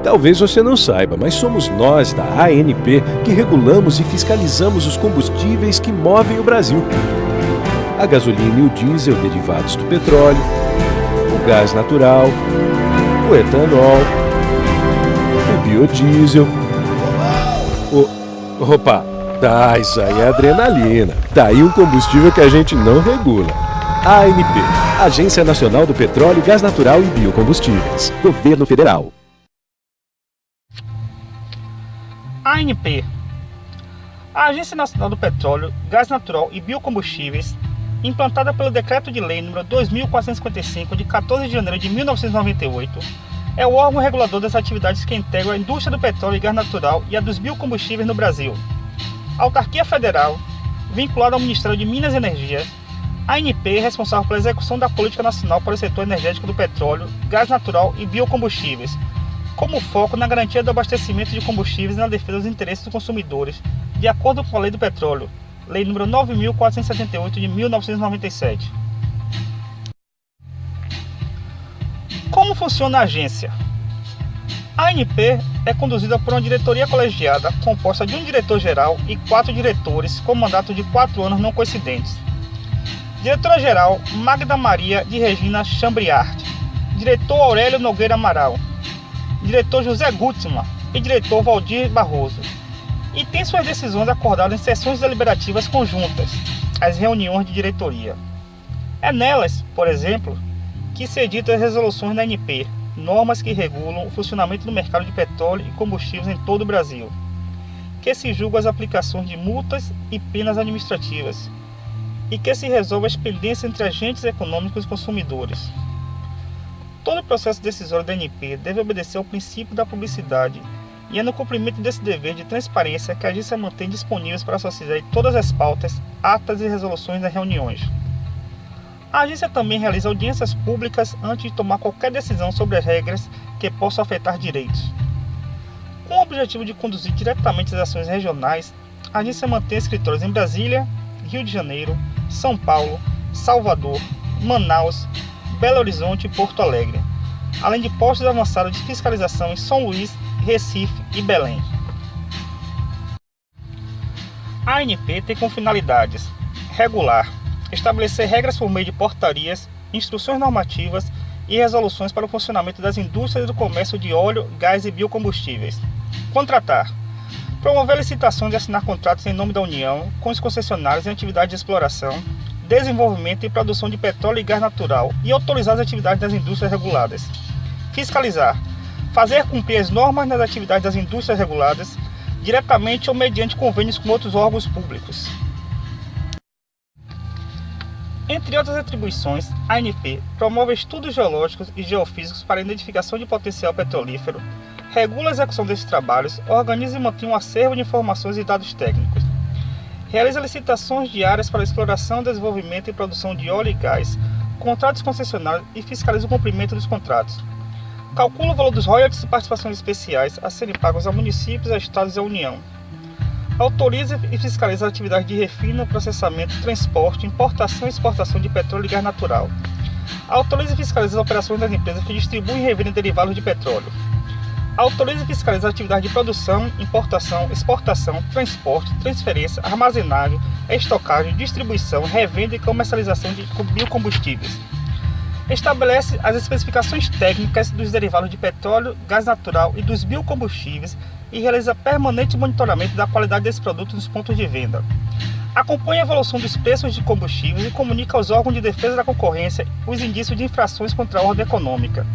Talvez você não saiba, mas somos nós da ANP que regulamos e fiscalizamos os combustíveis que movem o Brasil. A gasolina e o diesel derivados do petróleo, o gás natural, o etanol, o biodiesel, Opa, tá, isso aí é adrenalina. Tá aí um combustível que a gente não regula. ANP, Agência Nacional do Petróleo, Gás Natural e Biocombustíveis. Governo Federal. ANP, a Agência Nacional do Petróleo, Gás Natural e Biocombustíveis, implantada pelo Decreto de Lei nº 2455, de 14 de janeiro de 1998, é o órgão regulador das atividades que integram a indústria do petróleo e gás natural e a dos biocombustíveis no Brasil. A autarquia federal, vinculada ao Ministério de Minas e Energia, a ANP é responsável pela execução da política nacional para o setor energético do petróleo, gás natural e biocombustíveis, como foco na garantia do abastecimento de combustíveis e na defesa dos interesses dos consumidores, de acordo com a Lei do Petróleo, Lei nº 9.478 de 1997. Como funciona a agência? A ANP é conduzida por uma diretoria colegiada composta de um diretor-geral e 4 diretores com mandato de 4 anos não coincidentes. Diretora-geral Magda Maria de Regina Chambriard, diretor Aurélio Nogueira Amaral, diretor José Gutzmann e diretor Valdir Barroso, e tem suas decisões acordadas em sessões deliberativas conjuntas, as reuniões de diretoria. É nelas, por exemplo, que se editam as resoluções da ANP, normas que regulam o funcionamento do mercado de petróleo e combustíveis em todo o Brasil, que se julgam as aplicações de multas e penas administrativas, e que se resolve as pendências entre agentes econômicos e consumidores. Todo o processo decisório da ANP deve obedecer ao princípio da publicidade, e é no cumprimento desse dever de transparência que a agência mantém disponíveis para a sociedade todas as pautas, atas e resoluções das reuniões. A agência também realiza audiências públicas antes de tomar qualquer decisão sobre as regras que possam afetar direitos. Com o objetivo de conduzir diretamente as ações regionais, a agência mantém escritórios em Brasília, Rio de Janeiro, São Paulo, Salvador, Manaus, Belo Horizonte e Porto Alegre, além de postos avançados de fiscalização em São Luís, Recife e Belém. A ANP tem como finalidades regular, estabelecer regras por meio de portarias, instruções normativas e resoluções para o funcionamento das indústrias do comércio de óleo, gás e biocombustíveis. Contratar, promover licitações e assinar contratos em nome da União com os concessionários em atividades de exploração, desenvolvimento e produção de petróleo e gás natural e autorizar as atividades das indústrias reguladas. Fiscalizar, fazer cumprir as normas nas atividades das indústrias reguladas, diretamente ou mediante convênios com outros órgãos públicos. Entre outras atribuições, a ANP promove estudos geológicos e geofísicos para a identificação de potencial petrolífero, regula a execução desses trabalhos, organiza e mantém um acervo de informações e dados técnicos, realiza licitações diárias para a exploração, desenvolvimento e produção de óleo e gás, contratos concessionários e fiscaliza o cumprimento dos contratos, calcula o valor dos royalties e participações especiais a serem pagos a municípios, a estados e à União, autoriza e fiscaliza as atividades de refino, processamento, transporte, importação e exportação de petróleo e gás natural. Autoriza e fiscaliza as operações das empresas que distribuem e revendem derivados de petróleo. Autoriza e fiscaliza as atividades de produção, importação, exportação, transporte, transferência, armazenagem, estocagem, distribuição, revenda e comercialização de biocombustíveis. Estabelece as especificações técnicas dos derivados de petróleo, gás natural e dos biocombustíveis e realiza permanente monitoramento da qualidade desses produtos nos pontos de venda. Acompanha a evolução dos preços de combustíveis e comunica aos órgãos de defesa da concorrência os indícios de infrações contra a ordem econômica.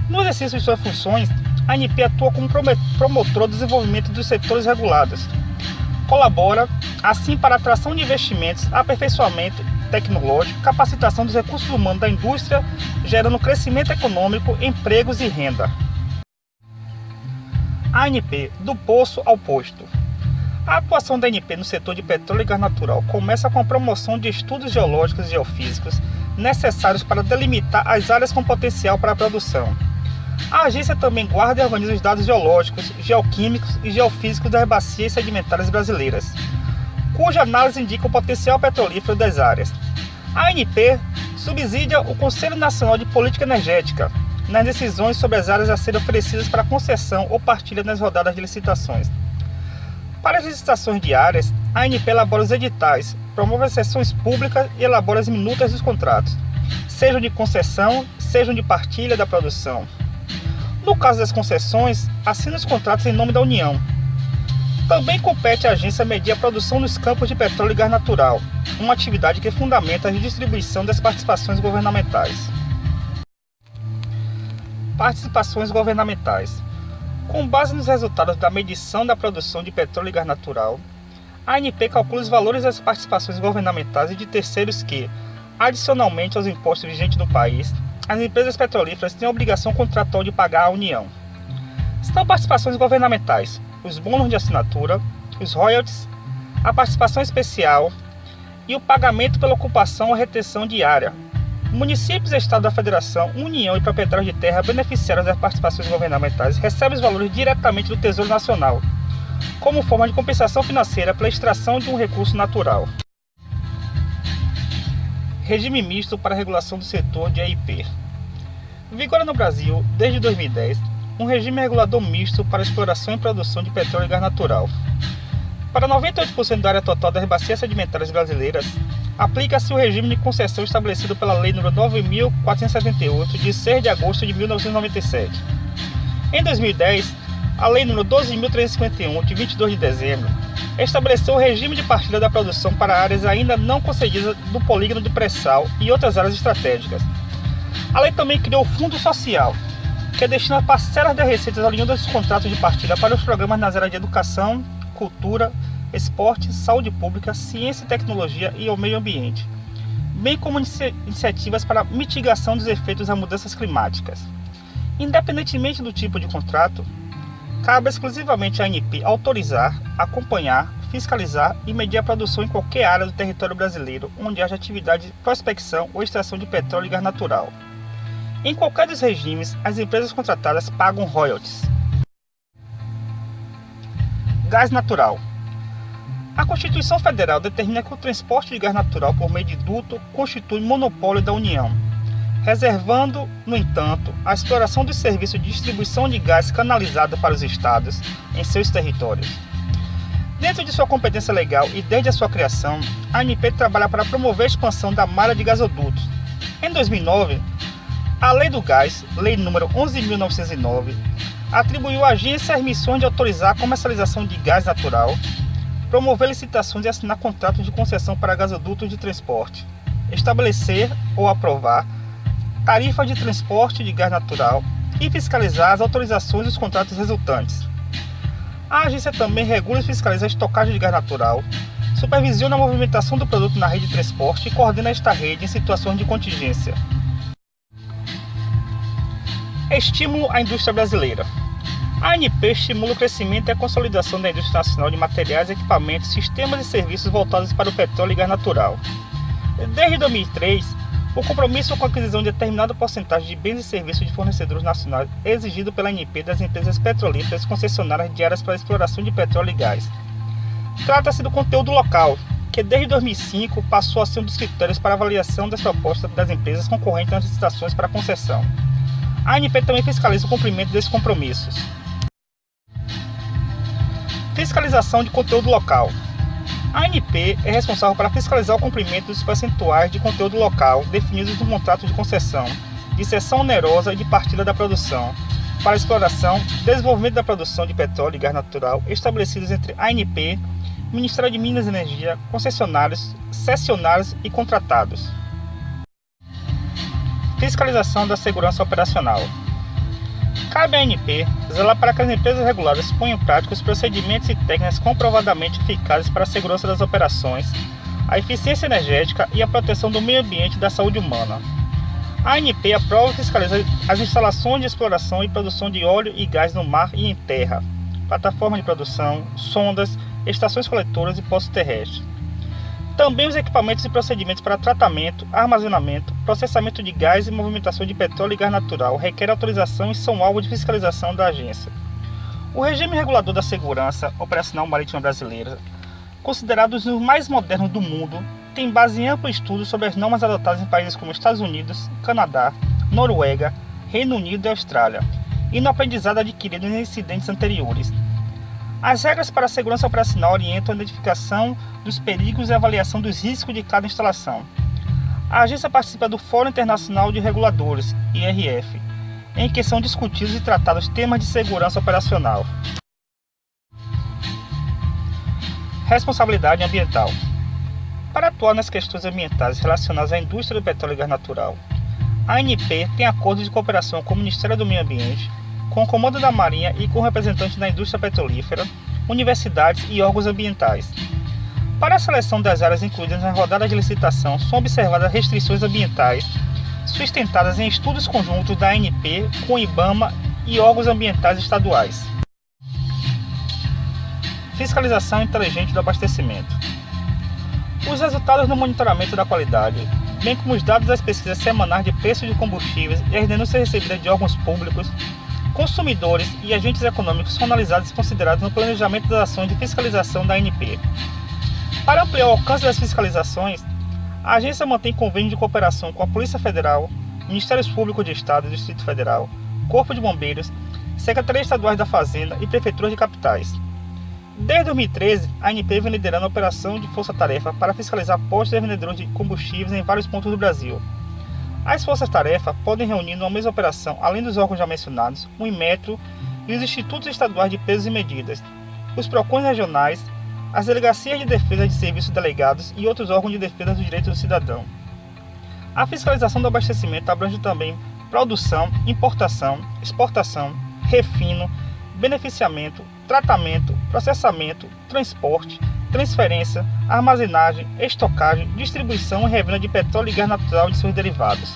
No exercício de suas funções, a ANP atua como promotor do desenvolvimento dos setores regulados. Colabora, assim, para a atração de investimentos, aperfeiçoamento tecnológico, capacitação dos recursos humanos da indústria, gerando crescimento econômico, empregos e renda. A ANP, do poço ao posto. A atuação da ANP no setor de petróleo e gás natural começa com a promoção de estudos geológicos e geofísicos necessários para delimitar as áreas com potencial para a produção. A agência também guarda e organiza os dados geológicos, geoquímicos e geofísicos das bacias sedimentares brasileiras, cuja análise indica o potencial petrolífero das áreas. A ANP subsidia o Conselho Nacional de Política Energética, nas decisões sobre as áreas a serem oferecidas para concessão ou partilha nas rodadas de licitações. Para as licitações de áreas, a ANP elabora os editais, promove as sessões públicas e elabora as minutas dos contratos, sejam de concessão, sejam de partilha da produção. No caso das concessões, assina os contratos em nome da União. Também compete à agência medir a produção nos campos de petróleo e gás natural, uma atividade que fundamenta a redistribuição das participações governamentais. Participações governamentais. Com base nos resultados da medição da produção de petróleo e gás natural, a ANP calcula os valores das participações governamentais e de terceiros que, adicionalmente aos impostos vigentes no país, as empresas petrolíferas têm a obrigação contratual de pagar à União. São participações governamentais, os bônus de assinatura, os royalties, a participação especial e o pagamento pela ocupação ou retenção de área. Municípios, Estado da Federação, União e proprietários de terra beneficiários das participações governamentais recebem os valores diretamente do Tesouro Nacional, como forma de compensação financeira pela extração de um recurso natural. Regime misto para a regulação do setor de EIP. Vigora no Brasil, desde 2010, um regime regulador misto para a exploração e produção de petróleo e gás natural. Para 98% da área total das bacias sedimentares brasileiras, aplica-se o regime de concessão estabelecido pela Lei nº 9.478, de 6 de agosto de 1997. Em 2010, a Lei nº 12.351, de 22 de dezembro, estabeleceu o regime de partilha da produção para áreas ainda não concedidas do polígono de pré-sal e outras áreas estratégicas. A lei também criou o Fundo Social, que destina parcelas das receitas oriundas dos contratos de partilha para os programas nas áreas de educação, cultura, esporte, saúde pública, ciência e tecnologia e o meio ambiente, bem como iniciativas para mitigação dos efeitos das mudanças climáticas. Independentemente do tipo de contrato, cabe exclusivamente à ANP autorizar, acompanhar, fiscalizar e medir a produção em qualquer área do território brasileiro onde haja atividade de prospecção ou extração de petróleo e gás natural. Em qualquer dos regimes, as empresas contratadas pagam royalties. Gás natural. A Constituição Federal determina que o transporte de gás natural por meio de duto constitui monopólio da União, reservando, no entanto, a exploração dos serviços de distribuição de gás canalizado para os estados em seus territórios. Dentro de sua competência legal e desde a sua criação, a ANP trabalha para promover a expansão da malha de gasodutos. Em 2009, a Lei do Gás, Lei nº 11.909, atribuiu à agência as missões de autorizar a comercialização de gás natural, promover licitações e assinar contratos de concessão para gasodutos de transporte, estabelecer ou aprovar tarifas de transporte de gás natural e fiscalizar as autorizações dos contratos resultantes. A agência também regula e fiscaliza a estocagem de gás natural, supervisiona a movimentação do produto na rede de transporte e coordena esta rede em situações de contingência. Estímulo à indústria brasileira. A ANP estimula o crescimento e a consolidação da indústria nacional de materiais, equipamentos, sistemas e serviços voltados para o petróleo e gás natural. Desde 2003, o compromisso com a aquisição de determinada porcentagem de bens e serviços de fornecedores nacionais é exigido pela ANP das empresas petrolíferas concessionárias de áreas para exploração de petróleo e gás. Trata-se do conteúdo local, que desde 2005 passou a ser um dos critérios para avaliação das propostas das empresas concorrentes nas licitações para concessão. A ANP também fiscaliza o cumprimento desses compromissos. Fiscalização de conteúdo local. A ANP é responsável para fiscalizar o cumprimento dos percentuais de conteúdo local definidos no contrato de concessão, de cessão onerosa e de partilha da produção, para exploração e desenvolvimento da produção de petróleo e gás natural estabelecidos entre a ANP, Ministério de Minas e Energia, concessionários, cessionários e contratados. Fiscalização da segurança operacional. Cabe à ANP zelar para que as empresas reguladas ponham em prática os procedimentos e técnicas comprovadamente eficazes para a segurança das operações, a eficiência energética e a proteção do meio ambiente e da saúde humana. A ANP aprova e fiscaliza as instalações de exploração e produção de óleo e gás no mar e em terra, plataformas de produção, sondas, estações coletoras e postos terrestres. Também os equipamentos e procedimentos para tratamento, armazenamento, processamento de gás e movimentação de petróleo e gás natural requerem autorização e são alvo de fiscalização da agência. O regime regulador da segurança operacional marítima brasileira, considerado um dos mais modernos do mundo, tem base em amplo estudo sobre as normas adotadas em países como Estados Unidos, Canadá, Noruega, Reino Unido e Austrália, e no aprendizado adquirido em incidentes anteriores. As regras para a segurança operacional orientam a identificação dos perigos e a avaliação dos riscos de cada instalação. A agência participa do Fórum Internacional de Reguladores, IRF, em que são discutidos e tratados temas de segurança operacional. Responsabilidade ambiental. Para atuar nas questões ambientais relacionadas à indústria do petróleo e gás natural, a ANP tem acordos de cooperação com o Ministério do Meio Ambiente, com o Comando da Marinha e com representantes da indústria petrolífera, universidades e órgãos ambientais. Para a seleção das áreas incluídas na rodada de licitação, são observadas restrições ambientais sustentadas em estudos conjuntos da ANP com o IBAMA e órgãos ambientais estaduais. Fiscalização inteligente do abastecimento. Os resultados no monitoramento da qualidade, bem como os dados das pesquisas semanais de preços de combustíveis e as denúncias recebidas de órgãos públicos, consumidores e agentes econômicos são analisados e considerados no planejamento das ações de fiscalização da ANP. Para ampliar o alcance das fiscalizações, a agência mantém convênio de cooperação com a Polícia Federal, Ministérios Públicos de Estado e Distrito Federal, Corpo de Bombeiros, Secretarias Estaduais da Fazenda e Prefeituras de capitais. Desde 2013, a ANP vem liderando a operação de força-tarefa para fiscalizar postos e vendedores de combustíveis em vários pontos do Brasil. As forças-tarefa podem reunir numa mesma operação, além dos órgãos já mencionados, o Inmetro e os Institutos Estaduais de Pesos e Medidas, os PROCONs regionais, as Delegacias de Defesa de Serviços Delegados e outros órgãos de defesa dos direitos do cidadão. A fiscalização do abastecimento abrange também produção, importação, exportação, refino, beneficiamento, tratamento, processamento, transporte, transferência, armazenagem, estocagem, distribuição e revenda de petróleo e gás natural e de seus derivados.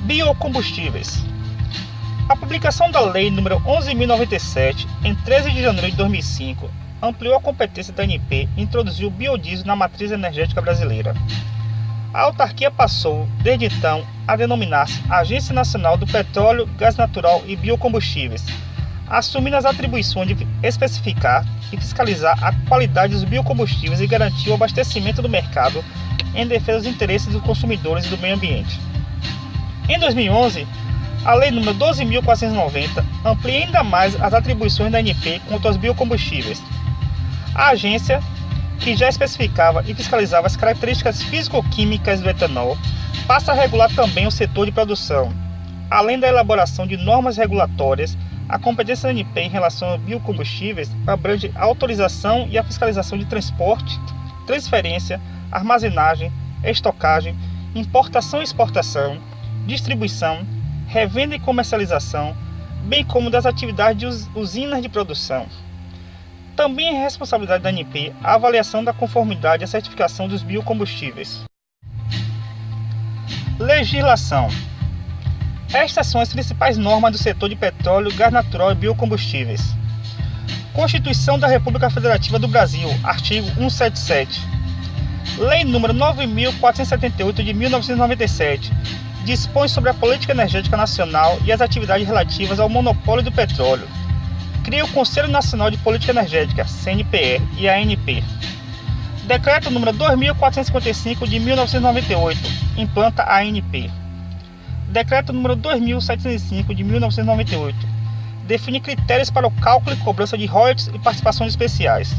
Biocombustíveis. A publicação da Lei nº 11.097, em 13 de janeiro de 2005, ampliou a competência da ANP e introduziu o biodiesel na matriz energética brasileira. A autarquia passou, desde então, a denominar-se Agência Nacional do Petróleo, Gás Natural e Biocombustíveis, assumindo as atribuições de especificar e fiscalizar a qualidade dos biocombustíveis e garantir o abastecimento do mercado em defesa dos interesses dos consumidores e do meio ambiente. Em 2011, a Lei nº 12.490 amplia ainda mais as atribuições da ANP quanto aos biocombustíveis. A agência, que já especificava e fiscalizava as características físico-químicas do etanol, passa a regular também o setor de produção. Além da elaboração de normas regulatórias, a competência da ANP em relação a biocombustíveis abrange a autorização e a fiscalização de transporte, transferência, armazenagem, estocagem, importação e exportação, distribuição, revenda e comercialização, bem como das atividades de usinas de produção. Também é responsabilidade da ANP a avaliação da conformidade e a certificação dos biocombustíveis. Legislação. Estas são as principais normas do setor de petróleo, gás natural e biocombustíveis. Constituição da República Federativa do Brasil, artigo 177. Lei nº 9.478 de 1997, dispõe sobre a política energética nacional e as atividades relativas ao monopólio do petróleo. Cria o Conselho Nacional de Política Energética, CNPE, e a ANP. Decreto nº 2.455 de 1998, implanta a ANP. Decreto nº 2.705 de 1998, define critérios para o cálculo e cobrança de royalties e participações especiais.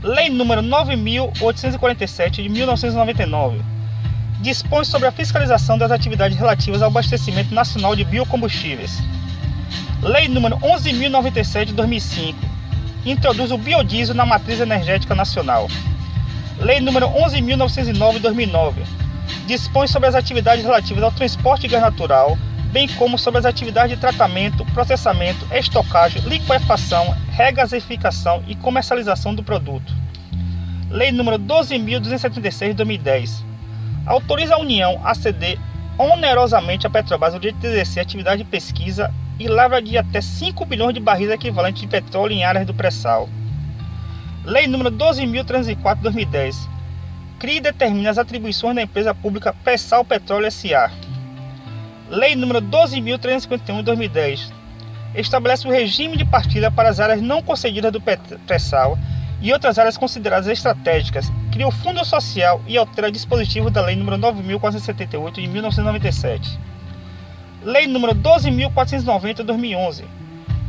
Lei nº 9.847 de 1999, dispõe sobre a fiscalização das atividades relativas ao abastecimento nacional de biocombustíveis. Lei nº 11.097 de 2005, introduz o biodiesel na matriz energética nacional. Lei nº 11.909 de 2009, dispõe sobre as atividades relativas ao transporte de gás natural, bem como sobre as atividades de tratamento, processamento, estocagem, liquefação, regasificação e comercialização do produto. Lei nº 12.276 de 2010, autoriza a União a ceder onerosamente à Petrobras o direito de exercer atividade de pesquisa e lavra de até 5 bilhões de barris equivalentes de petróleo em áreas do pré-sal. Lei nº 12.304 de 2010, cria e determina as atribuições da empresa pública Pré-Sal Petróleo S.A. Lei nº 12.351 de 2010, estabelece o regime de partilha para as áreas não concedidas do pré-sal e outras áreas consideradas estratégicas, cria o Fundo Social e altera dispositivo da Lei nº 9.478 de 1997. Lei nº 12.490 de 2011.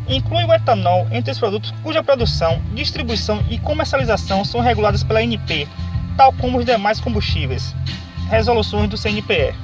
Inclui o etanol entre os produtos cuja produção, distribuição e comercialização são reguladas pela ANP, tal como os demais combustíveis. Resoluções do CNPE.